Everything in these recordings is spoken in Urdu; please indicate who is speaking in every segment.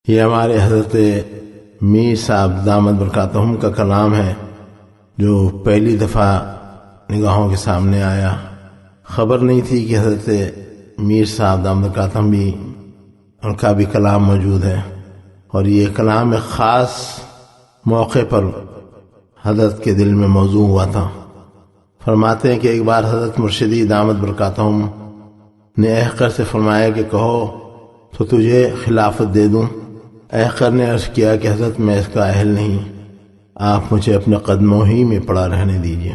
Speaker 1: یہ ہمارے حضرت میر صاحب دامت برکاتہم کا کلام ہے جو پہلی دفعہ نگاہوں کے سامنے آیا۔ خبر نہیں تھی کہ حضرت میر صاحب دامت برکاتہم بھی ان کا بھی کلام موجود ہے، اور یہ کلام ایک خاص موقع پر حضرت کے دل میں موضوع ہوا تھا۔ فرماتے ہیں کہ ایک بار حضرت مرشدی دامت برکاتہم نے احقر سے فرمایا کہ کہو تو تجھے خلافت دے دوں۔ احقر نے عرض کیا کہ حضرت میں اس کا اہل نہیں، آپ مجھے اپنے قدموں ہی میں پڑا رہنے دیجیے۔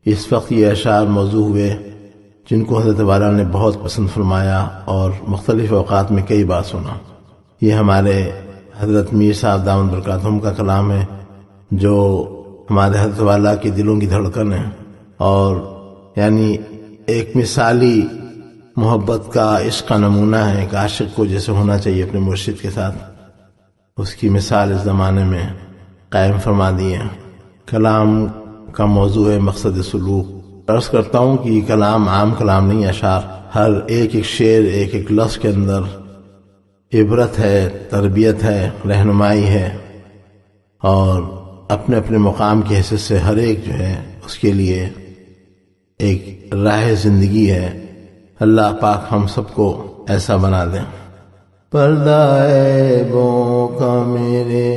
Speaker 1: اس وقت یہ اشعار موضوع ہوئے جن کو حضرت والا نے بہت پسند فرمایا اور مختلف اوقات میں کئی بار سنا۔ یہ ہمارے حضرت میر صاحب دامت برکاتہم کا کلام ہے جو ہمارے حضرت والا کے دلوں کی دھڑکن ہے، اور یعنی ایک مثالی محبت کا عشق کا نمونہ ہے۔ ایک عاشق کو جیسے ہونا چاہیے اپنے مرشد کے ساتھ، اس کی مثال اس زمانے میں قائم فرما دی ہے۔ کلام کا موضوع ہے مقصد سلوک۔ عرض کرتا ہوں کہ یہ کلام عام کلام نہیں، اشعار ہر ایک شعر ایک لفظ کے اندر عبرت ہے، تربیت ہے، رہنمائی ہے، اور اپنے اپنے مقام کی حیثیت سے ہر ایک جو ہے اس کے لیے ایک راہ زندگی ہے۔ اللہ پاک ہم سب کو ایسا بنا دیں۔ پردہ عیبوں کا میرے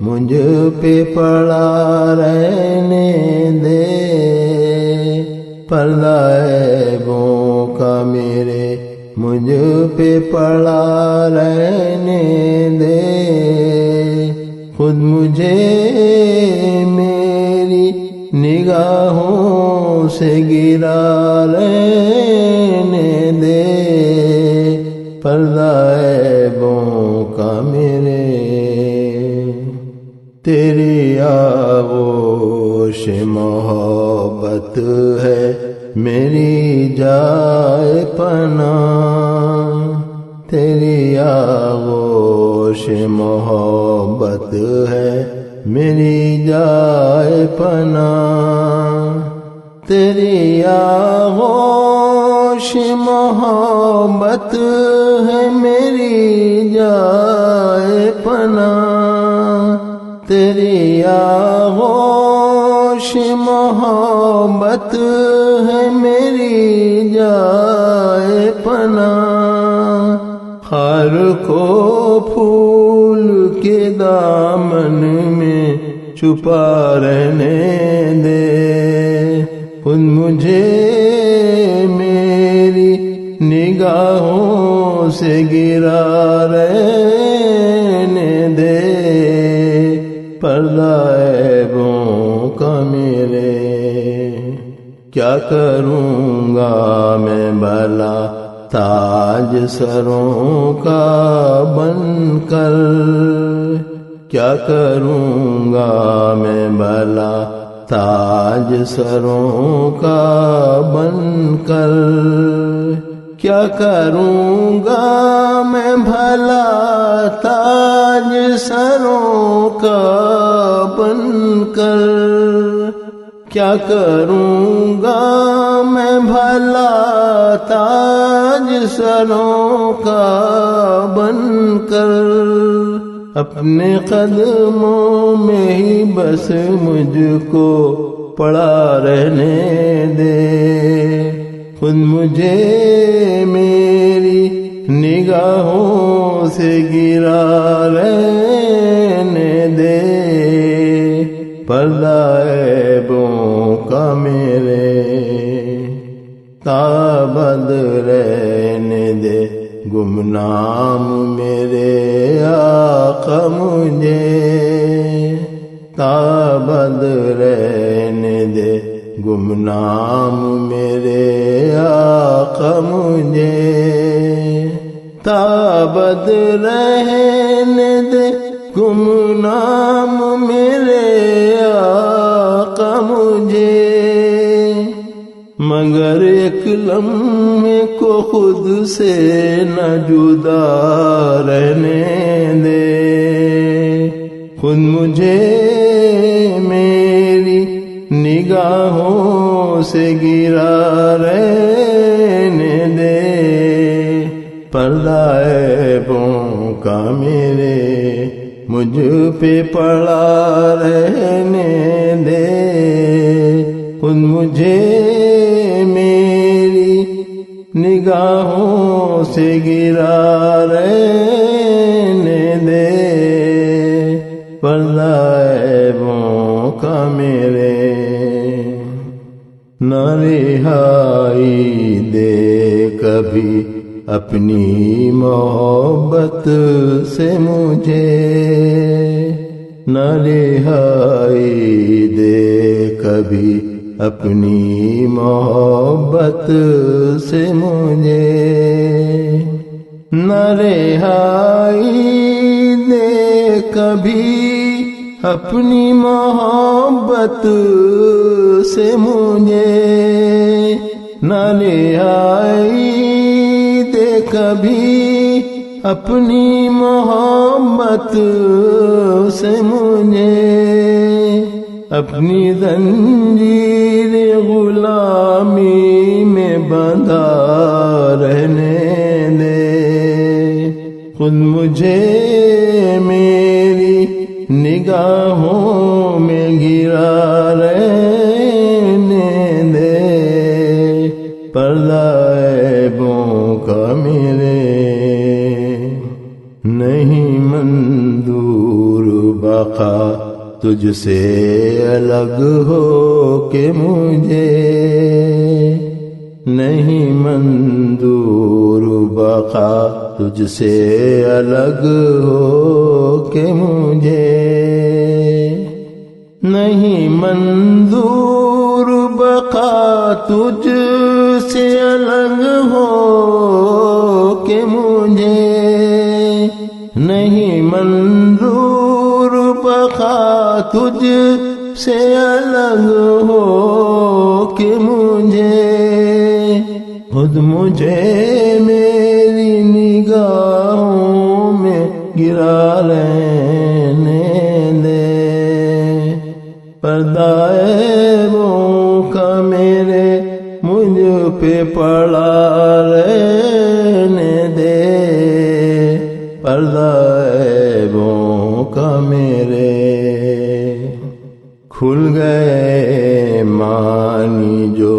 Speaker 1: مجھ پہ پڑا رہنے دے، پردہ عیبوں کا میرے مجھ پہ پڑا رہنے دے، خود مجھے میری نگاہوں سے گرا رہنے دے، پردہ عیبوں کا میرے، تیری آغوش محبت ہے میری جائے پناہ، تیری آغوش محبت ہے میری جائے پناہ، تیری آغوش محبت ہے میری جائے پناہ، تیری آغوش محبت ہے میری جائے پناہ، خار کو پھول کے دامن میں چھپا رہنے دے، خود مجھے میری نگاہوں سے گرا رہنے دے، پردہ عیبوں کا میرے، کیا کروں گا میں بھلا تاج سروں کا بن کر، کیا کروں گا میں بھلا تاج سروں کا بن کر، کیا کروں گا میں بھلا تاج سروں کا بن کر، کیا کروں گا میں بھلا تاج سروں کا بن کر، اپنے قدموں میں ہی بس مجھ کو پڑا رہنے دے، خود مجھے میری نگاہوں سے گرا رہنے دے، پردہ عیبوں کا میرے، تابد رہنے دے گمنام میرے آقا مجھے، تابد رہنے دے گمنام میرے آقا مجھے، تابد رہنے دے گمنام میرے آقا مجھے، مگر ایک لمحے کو خود سے نہ جدا رہنے دے، خود مجھے میری نگاہوں سے گرا رہنے دے، پردہ عیبوں کا میرے مجھ پہ پڑا رہنے دے، خود مجھے میری نگاہوں سے گرا رہنے دے، پردہ عیبوں کا میرے نہ رہائی دے کبھی اپنی محبت سے مجھے، نہ رہائی دے کبھی اپنی محبت سے مجھے، نہ رہائی دے کبھی اپنی محبت سے مجھے، نہ رہائی دے کبھی اپنی محبت سے مجھے، اپنی زنجیر غلامی میں بندھا رہنے دے، خود مجھے میری نگاہوں میں گرا رہنے دے، پردہ عیبوں کا میرے نہیں منظور بقا تجھ سے الگ ہو کے مجھے، نہیں منظور بقا تجھ سے الگ ہو کے مجھے، نہیں منظور بقا تجھ سے الگ ہو کے مجھے، نہیں منظور بقا تجھ سے الگ ہو کے مجھے، خود مجھے میری نگاہوں میں گرا رہنے دے، پردہ عیبوں کا میرے مجھ پہ پڑا رہنے دے، پردہ عیبوں کا میرے کھل گئے معنی جو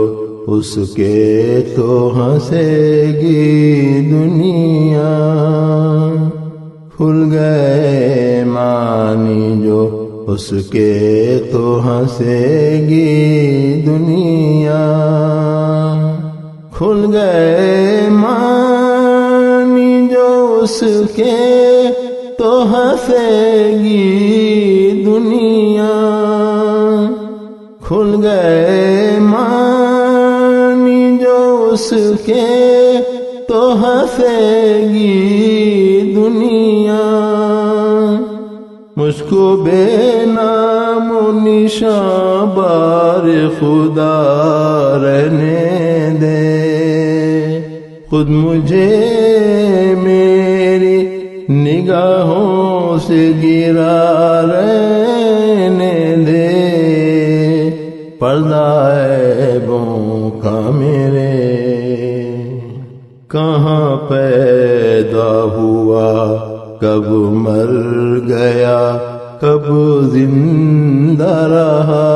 Speaker 1: اس کے تو ہنسے گی دنیا، کھل گئے معنی جو اس کے تو ہنسے گی دنیا، کھل گئے معنی جو اس کے تو ہنسے گی دنیا، کھل گئے معنی جو اس کے تو ہنسے گی دنیا، مجھ کو بے نام و نشاں بار خدا رہنے دے، خود مجھے میری نگاہوں سے گرا رہنے دے، پردہ عیبوں کا میرے کہاں پیدا ہوا، کب مر گیا، کب زندہ رہا،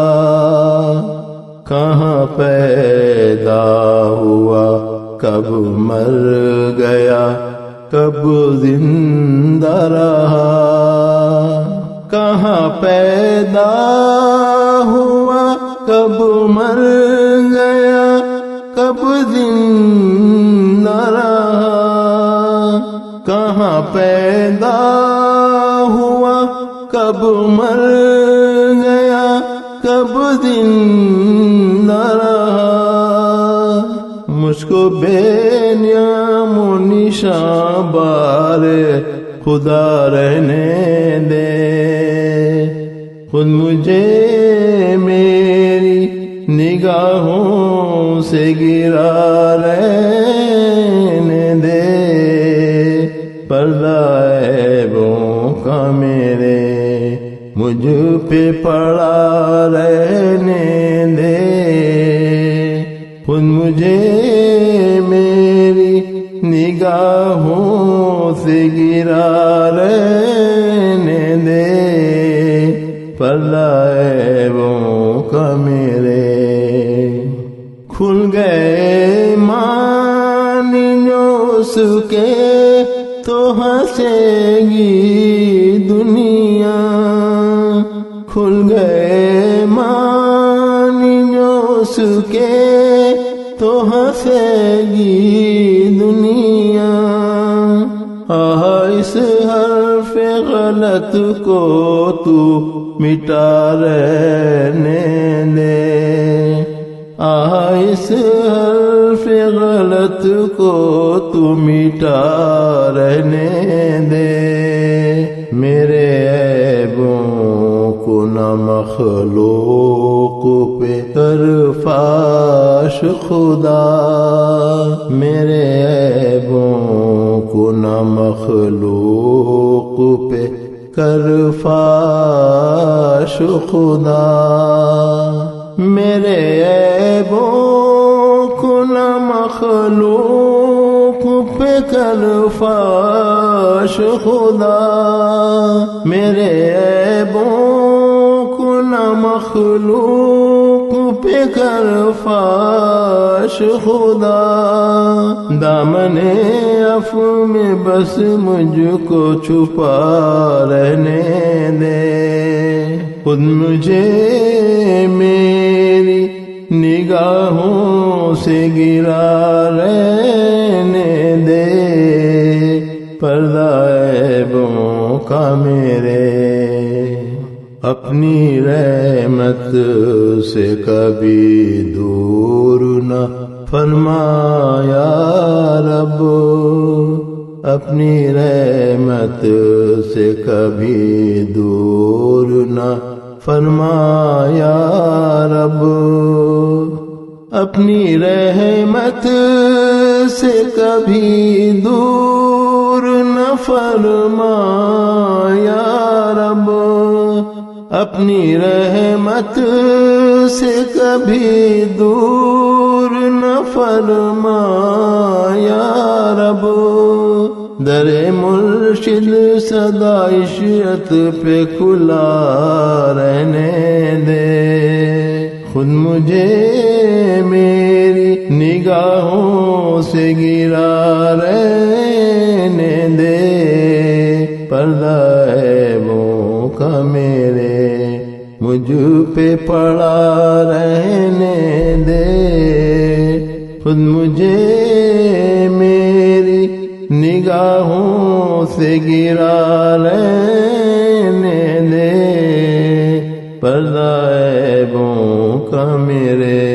Speaker 1: کہاں پیدا ہوا، کب مر گیا، کب زندہ رہا، کہاں پیدا ہوا، کب مر گیا، کب زندہ رہا، کہاں پیدا ہوا، کب مر گیا، کب زندہ رہا، مجھ کو بے نیام و نشاں بار خدا رہنے دے، خود مجھے میری نگاہوں سے گرا رہنے دے، پردہ عیبوں کا میرے مجھ پہ پڑا رہنے دے، خود مجھے میری نگاہوں سے گرا رہنے دے، پردہ عیبوں کا میرے کھل گئے معنی جو اس کے تو ہنسے گی دنیا، کھل گئے معنی جو اس کے تو ہنسے گی دنیا۔ اس حرف غلط کو تو مٹا رہنے دے، اس حرف غلط کو تو مٹا رہنے دے، میرے عیبوں کو نہ مخلوق پہ کر فاش خدا، میرے عیبوں کو نہ مخلوق پہ کر فاش خدا، میرے عیبوں کو نہ مخلوق پہ کر فاش خدا، میرے عیبوں کو نہ مخلوق پہ کر فاش خدا، دامن عفو میں بس مجھ کو چھپا رہنے دے، خود مجھے میری نگاہوں سے گرا رہنے دے، پردہ عیبوں کا میرے اپنی رحمت سے کبھی دور نہ فرما یا رب، اپنی رحمت سے کبھی دور نہ فرما یا رب، اپنی رحمت سے کبھی دور نہ فرما یا رب، اپنی رحمت سے کبھی دور نہ فرما یا رب، در مرشد سدا عشرت پہ کھلا رہنے دے، خود مجھے میری نگاہوں سے گرا رہنے دے، پردہ عیبوں کا میرے مجھ پہ پڑا رہنے دے، خود مجھے میری نگاہوں سے گرا رہنے دے، پردہ عیبوں کا میرے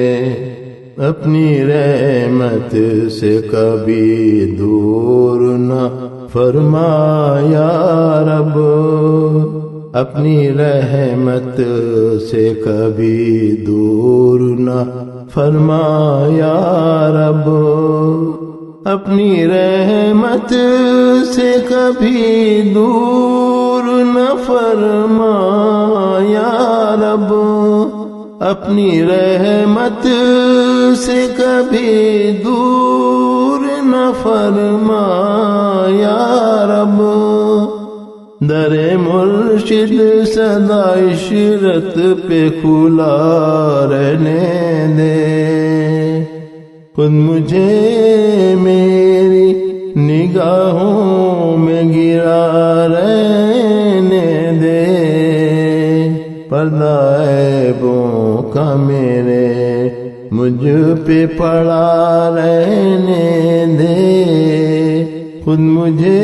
Speaker 1: اپنی رحمت سے کبھی دور نہ فرما یا رب، اپنی رحمت سے کبھی دور نہ فرما یا رب، اپنی رحمت سے کبھی دور نہ فرما یا رب، اپنی رحمت سے کبھی دور نہ فرما یا رب، در مرشد سدا عشرت پہ کھلا رہنے دے، خود مجھے میری نگاہوں میں گرا رہنے دے، پردہ عیبوں کا میرے مجھ پہ پڑا رہنے دے، خود مجھے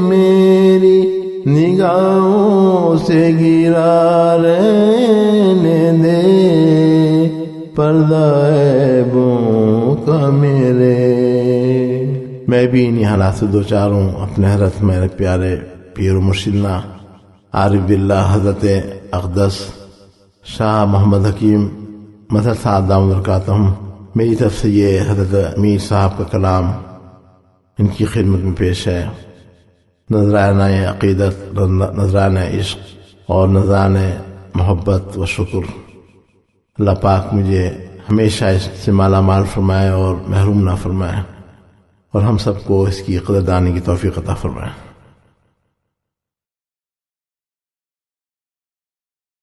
Speaker 1: میری نگاہوں سے گرا رہنے دے، پردہ عیبوں کا میرے۔ میں بھی انہی حالات سے دو چار ہوں، اپنے حضرت میرے پیارے پیر و مرشدنا عارف باللہ حضرت اقدس شاہ محمد حکیم مظہر صاحب دامت برکاتہم، میری طرف سے یہ حضرت امیر صاحب کا کلام ان کی خدمت میں پیش ہے، نذرانہ عقیدت، نذرانہ عشق اور نذرانہ محبت و شکر۔ اللہ پاک مجھے ہمیشہ اس سے مالا مال فرمائے اور محروم نہ فرمائے، اور ہم سب کو اس کی قدردانی کی توفیق عطا فرمائے۔